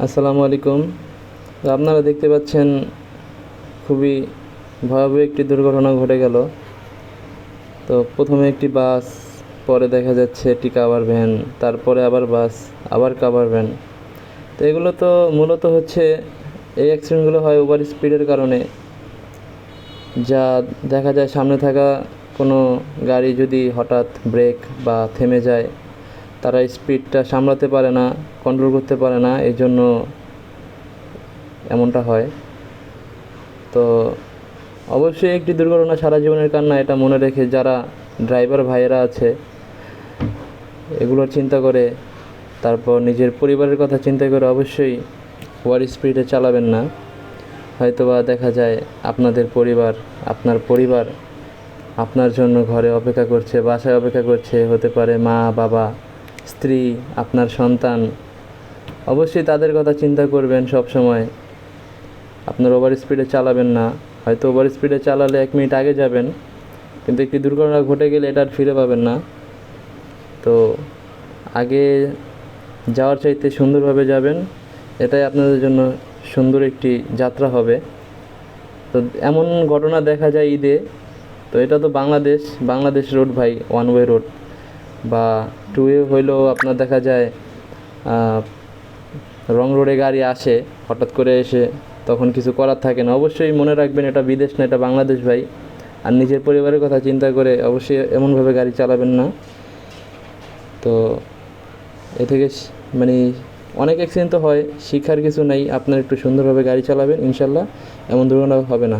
আসসালামু আলাইকুম। তো আপনারা দেখতে পাচ্ছেন খুবই ভয়াবহ একটি দুর্ঘটনা ঘটে গেল। তো প্রথমে একটি বাস, পরে দেখা যাচ্ছে একটি কাভার ভ্যান, তারপরে আবার বাস, আবার কাভার ভ্যান। তো এগুলো তো মূলত হচ্ছে, এই অ্যাক্সিডেন্টগুলো হয় ওভার স্পিডের কারণে। যা দেখা যায় সামনে থাকা কোনো গাড়ি যদি হঠাৎ ব্রেক বা থেমে যায়, তারা স্পিডটা সামলাতে পারে না, কন্ট্রোল করতে পারে না, এই জন্য এমনটা হয়। তো অবশ্যই একটি দুর্ঘটনা সারা জীবনের কান্না, এটা মনে রেখে যারা ড্রাইভার ভাইয়েরা আছে এগুলোর চিন্তা করে, তারপর নিজের পরিবারের কথা চিন্তা করে অবশ্যই ওভার স্পিডে চালাবেন না। হয়তোবা দেখা যায় আপনাদের পরিবার, আপনার পরিবার আপনার জন্য ঘরে অপেক্ষা করছে, বাসায় অপেক্ষা করছে, হতে পারে মা, বাবা, স্ত্রী, আপনার সন্তান। অবশ্যই তাদের কথা চিন্তা করবেন সব সময়। আপনার ওভার স্পিডে চালাবেন না। হয়তো ওভার স্পিডে চালালে 1 মিনিট আগে যাবেন, কিন্তু একটি দুর্ঘটনা ঘটে গেলে এটা আর ফিরে পাবেন না। তো আগে যাওয়ার চাইতে সুন্দরভাবে যাবেন, এটাই আপনাদের জন্য সুন্দর একটি যাত্রা হবে। তো এমন ঘটনা দেখা যায় ঈদে। তো এটা তো বাংলাদেশ রোড ভাই, ওয়ান ওয়ে রোড বা টু ওয়ে হইলেও আপনার দেখা যায় রং রোডে গাড়ি আসে হঠাৎ করে এসে, তখন কিছু করার থাকে না। অবশ্যই মনে রাখবেন এটা বিদেশ না, এটা বাংলাদেশ ভাই। আর নিজের পরিবারের কথা চিন্তা করে অবশ্যই এমনভাবে গাড়ি চালাবেন না। তো এ থেকে মানে অনেক অ্যাক্সিডেন্ট তো হয়, শিক্ষার কিছু নেই। আপনার একটু সুন্দরভাবে গাড়ি চালাবেন, ইনশাল্লাহ এমন দুর্ঘটনা হবে না।